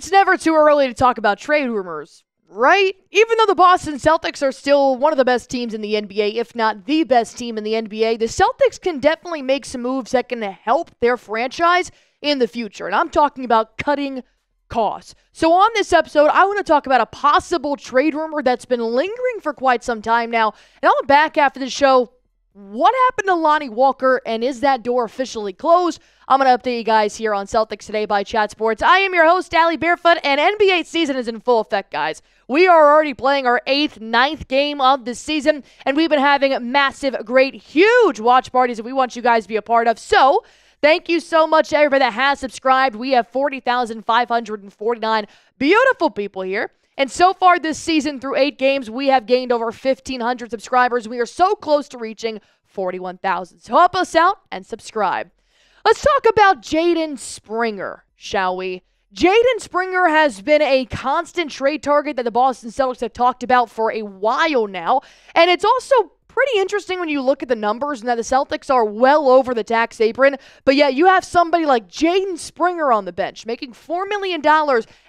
It's never too early to talk about trade rumors, right? Even though the Boston Celtics are still one of the best teams in the NBA, if not the best team in the NBA, the Celtics can definitely make some moves that can help their franchise in the future. And I'm talking about cutting costs. So on this episode, I want to talk about a possible trade rumor that's been lingering for quite some time now. And on the back half of the show, what happened to Lonnie Walker, and is that door officially closed? I'm going to update you guys here on Celtics Today by Chat Sports. I am your host, Allie Barefoot, and NBA season is in full effect, guys. We are already playing our 8th, 9th game of the season, and we've been having massive, great, huge watch parties that we want you guys to be a part of. So, thank you so much to everybody that has subscribed. We have 40,549 beautiful people here. And so far this season, through 8 games, we have gained over 1,500 subscribers. We are so close to reaching 41,000. So help us out and subscribe. Let's talk about Jaden Springer, shall we? Jaden Springer has been a constant trade target that the Boston Celtics have talked about for a while now. And it's also pretty interesting when you look at the numbers and that the Celtics are well over the tax apron, but yet you have somebody like Jaden Springer on the bench making $4 million,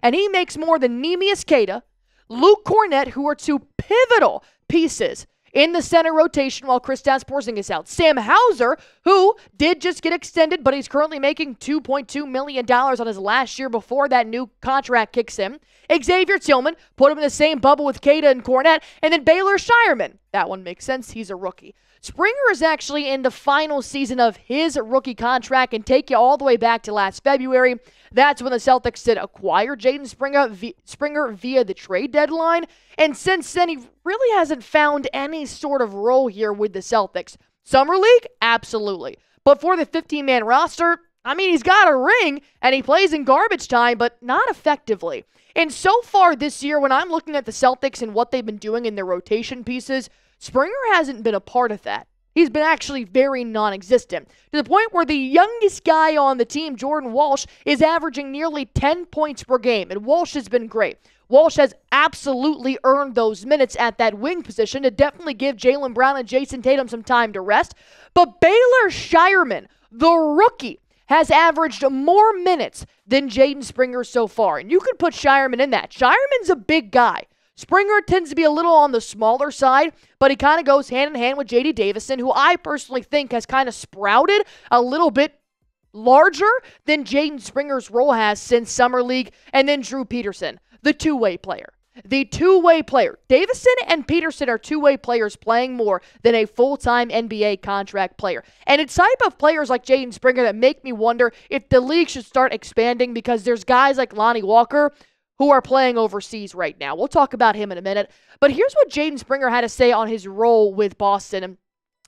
and he makes more than Neemias Queta, Luke Cornett, who are two pivotal pieces in the center rotation while Kristaps Porzingis is out. Sam Hauser, who did just get extended, but he's currently making $2.2 million on his last year before that new contract kicks in. Xavier Tillman, put him in the same bubble with Queta and Cornett, and then Baylor Shireman. That one makes sense. He's a rookie. Springer is actually in the final season of his rookie contract, and take you all the way back to last February. That's when the Celtics did acquire Jaden Springer via the trade deadline, and since then he really hasn't found any sort of role here with the Celtics. Summer League? Absolutely. But for the 15-man roster, I mean, he's got a ring, and he plays in garbage time, but not effectively. And so far this year, when I'm looking at the Celtics and what they've been doing in their rotation pieces, Springer hasn't been a part of that. He's been actually very non-existent, to the point where the youngest guy on the team, Jordan Walsh, is averaging nearly 10 points per game, and Walsh has been great. Walsh has absolutely earned those minutes at that wing position to definitely give Jaylen Brown and Jason Tatum some time to rest. But Baylor Shireman, the rookie, has averaged more minutes than Jaden Springer so far. And you could put Shireman in that. Shireman's a big guy. Springer tends to be a little on the smaller side, but he kind of goes hand in hand with J.D. Davison, who I personally think has kind of sprouted a little bit larger than Jaden Springer's role has since Summer League. And then Drew Peterson, the two-way player. The two-way player. Davison and Peterson are two-way players playing more than a full-time NBA contract player. And it's type of players like Jaden Springer that make me wonder if the league should start expanding, because there's guys like Lonnie Walker who are playing overseas right now. We'll talk about him in a minute. But here's what Jaden Springer had to say on his role with Boston. And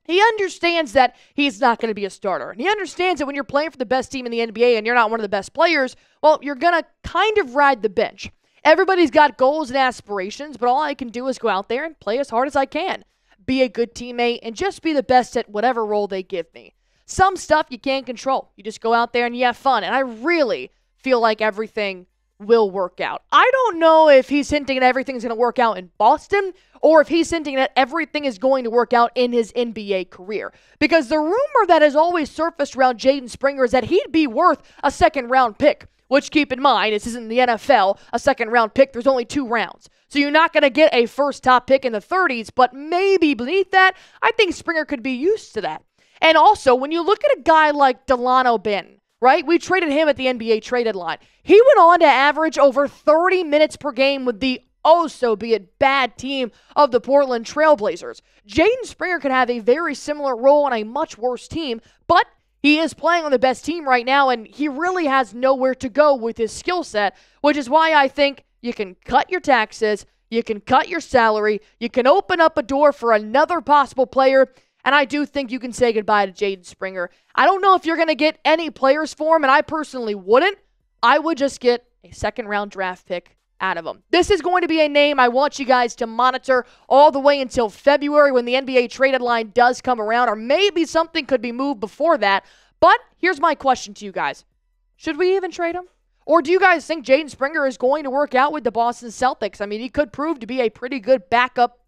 he understands that he's not going to be a starter. And he understands that when you're playing for the best team in the NBA and you're not one of the best players, well, you're going to kind of ride the bench. Everybody's got goals and aspirations, but all I can do is go out there and play as hard as I can, be a good teammate, and just be the best at whatever role they give me. Some stuff you can't control. You just go out there and you have fun, and I really feel like everything will work out. I don't know if he's hinting at everything's going to work out in Boston, or if he's hinting that everything is going to work out in his NBA career. Because the rumor that has always surfaced around Jaden Springer is that he'd be worth a second-round pick. Which, keep in mind, this isn't the NFL, a second-round pick. There's only 2 rounds. So you're not going to get a first top pick in the 30s, but maybe beneath that, I think Springer could be used to that. And also, when you look at a guy like Delano Banton, right? We traded him at the NBA trade deadline. He went on to average over 30 minutes per game with the oh-so-be-it bad team of the Portland Trailblazers. Jaden Springer could have a very similar role on a much worse team, but he is playing on the best team right now, and he really has nowhere to go with his skill set, which is why I think you can cut your taxes, you can cut your salary, you can open up a door for another possible player, and I do think you can say goodbye to Jaden Springer. I don't know if you're going to get any players for him, and I personally wouldn't. I would just get a second-round draft pick out of him. This is going to be a name I want you guys to monitor all the way until February when the NBA trade deadline does come around, or maybe something could be moved before that. But here's my question to you guys. Should we even trade him? Or do you guys think Jaden Springer is going to work out with the Boston Celtics? I mean, he could prove to be a pretty good backup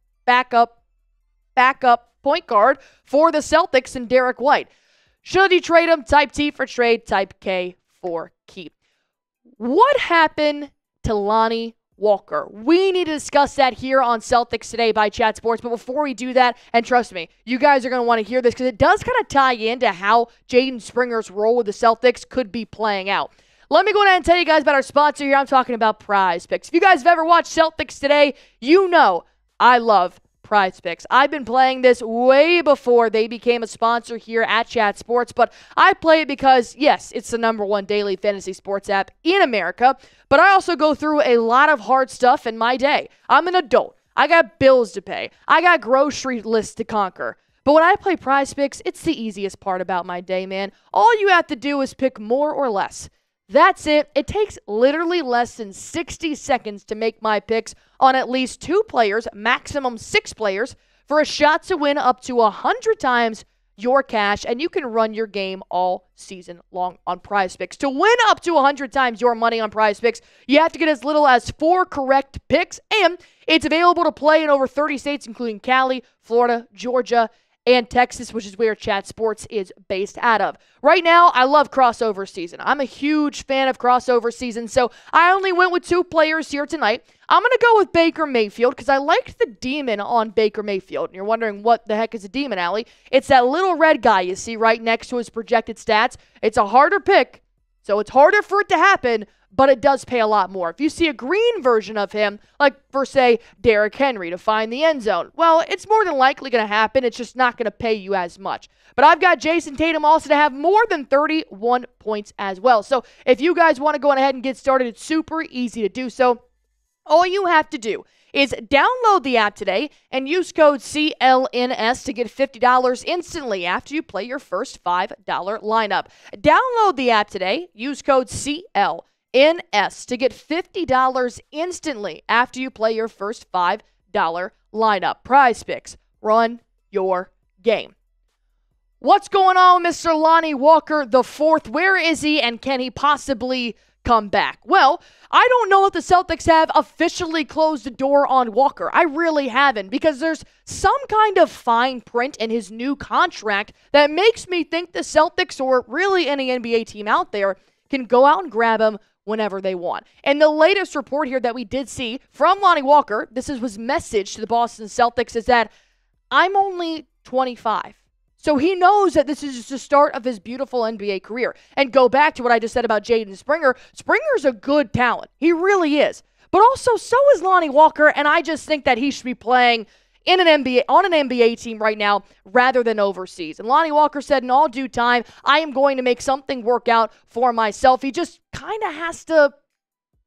point guard for the Celtics and Derek White. Should he trade him? Type T for trade, type K for keep. What happened to Lonnie Walker. We need to discuss that here on Celtics Today by Chat Sports. But before we do that, and trust me, you guys are going to want to hear this because it does kind of tie into how Jaden Springer's role with the Celtics could be playing out. Let me go ahead and tell you guys about our sponsor here. I'm talking about Prize Picks. If you guys have ever watched Celtics Today, you know I love Prize Picks. I've been playing this way before they became a sponsor here at Chat Sports, but I play it because, yes, it's the #1 daily fantasy sports app in America, but I also go through a lot of hard stuff in my day. I'm an adult. I got bills to pay. I got grocery lists to conquer. But when I play Prize Picks, it's the easiest part about my day, man. All you have to do is pick more or less. That's it. It takes literally less than 60 seconds to make my picks on at least 2 players, maximum 6 players, for a shot to win up to 100 times your cash, and you can run your game all season long on Prize Picks. To win up to 100 times your money on Prize Picks, you have to get as little as 4 correct picks, and it's available to play in over 30 states, including Cali, Florida, Georgia, and Texas, which is where Chat Sports is based out of. Right now, I love crossover season. I'm a huge fan of crossover season, so I only went with 2 players here tonight. I'm going to go with Baker Mayfield because I liked the demon on Baker Mayfield. And you're wondering, what the heck is a demon, Allie? It's that little red guy you see right next to his projected stats. It's a harder pick, so it's harder for it to happen, but it does pay a lot more. If you see a green version of him, like for, say, Derrick Henry to find the end zone, well, it's more than likely going to happen. It's just not going to pay you as much. But I've got Jason Tatum also to have more than 31 points as well. So if you guys want to go ahead and get started, it's super easy to do so. All you have to do is download the app today and use code CLNS to get $50 instantly after you play your first $5 lineup. Download the app today, use code CLNS to get $50 instantly after you play your first $5 lineup. Prize Picks, run your game. What's going on, Mr. Lonnie Walker IV? Where is he, and can he possibly come back? Well, I don't know if the Celtics have officially closed the door on Walker. I really haven't, because there's some kind of fine print in his new contract that makes me think the Celtics, or really any NBA team out there, can go out and grab him whenever they want. And the latest report here that we did see from Lonnie Walker, this is his message to the Boston Celtics, is that I'm only 25. So he knows that this is just the start of his beautiful NBA career. And go back to what I just said about Jaden Springer. Springer's a good talent. He really is. But also, so is Lonnie Walker, and I just think that he should be playing in an NBA, on an NBA team right now rather than overseas. And Lonnie Walker said in all due time, I am going to make something work out for myself. He just kind of has to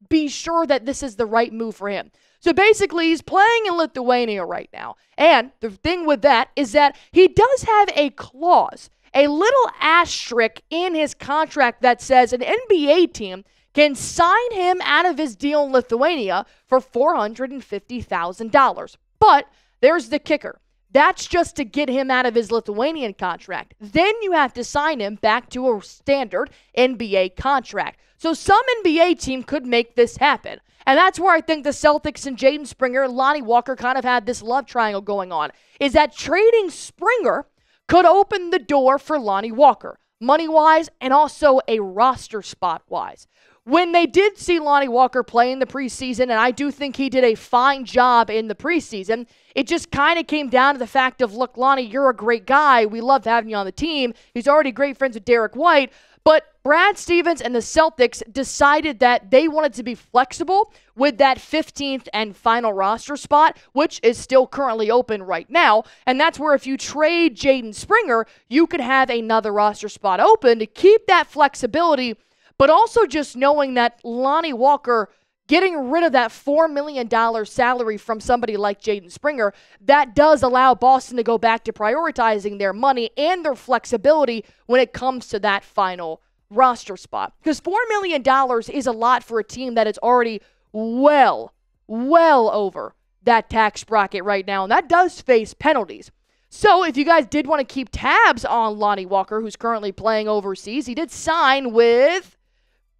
be sure that this is the right move for him. So basically, he's playing in Lithuania right now. And the thing with that is that he does have a clause, a little asterisk in his contract that says an NBA team can sign him out of his deal in Lithuania for $450,000. But there's the kicker. That's just to get him out of his Lithuanian contract. Then you have to sign him back to a standard NBA contract. So some NBA team could make this happen. And that's where I think the Celtics and Jaden Springer and Lonnie Walker kind of had this love triangle going on, is that trading Springer could open the door for Lonnie Walker, money-wise and also a roster spot-wise. When they did see Lonnie Walker play in the preseason, and I do think he did a fine job in the preseason, it just kind of came down to the fact of, look, Lonnie, you're a great guy. We love having you on the team. He's already great friends with Derek White. But Brad Stevens and the Celtics decided that they wanted to be flexible with that 15th and final roster spot, which is still currently open right now. And that's where if you trade Jaden Springer, you could have another roster spot open to keep that flexibility, but also just knowing that Lonnie Walker getting rid of that $4 million salary from somebody like Jaden Springer, that does allow Boston to go back to prioritizing their money and their flexibility when it comes to that final roster spot. Because $4 million is a lot for a team that is already well over that tax bracket right now, and that does face penalties. So if you guys did want to keep tabs on Lonnie Walker, who's currently playing overseas, he did sign with,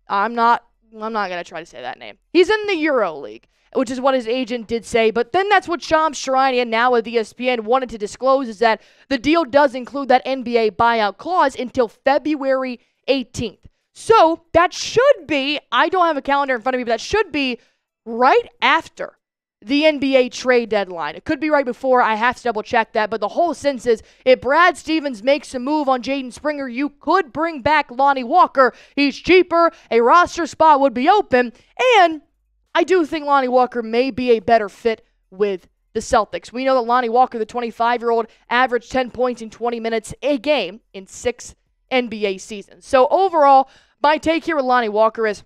I'm not going to try to say that name. He's in the Euro League, which is what his agent did say. But then that's what Shams Charania, now with ESPN, wanted to disclose, is that the deal does include that NBA buyout clause until February 18th. So that should be, I don't have a calendar in front of me, but that should be right after the NBA trade deadline. It could be right before. I have to double check that. But the whole sense is if Brad Stevens makes a move on Jaden Springer, you could bring back Lonnie Walker. He's cheaper. A roster spot would be open. And I do think Lonnie Walker may be a better fit with the Celtics. We know that Lonnie Walker, the 25-year-old, averaged 10 points in 20 minutes a game in 6 NBA seasons. So overall, my take here with Lonnie Walker is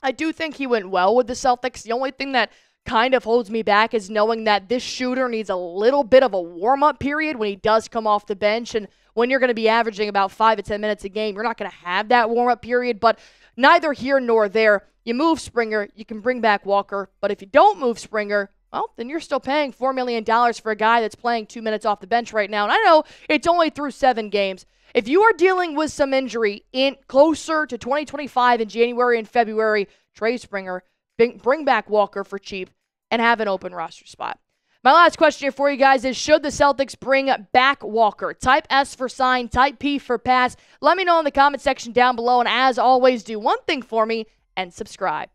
I do think he went well with the Celtics. The only thing that kind of holds me back is knowing that this shooter needs a little bit of a warm-up period when he does come off the bench. And when you're going to be averaging about 5 to 10 minutes a game, you're not going to have that warm-up period. But neither here nor there. You move Springer, you can bring back Walker. But if you don't move Springer, well, then you're still paying $4 million for a guy that's playing 2 minutes off the bench right now. And I know it's only through 7 games. If you are dealing with some injury in closer to 2025 in January and February, trade Springer, bring back Walker for cheap, and have an open roster spot. My last question here for you guys is, should the Celtics bring back Walker? Type S for sign, type P for pass. Let me know in the comment section down below, and as always, do one thing for me and subscribe.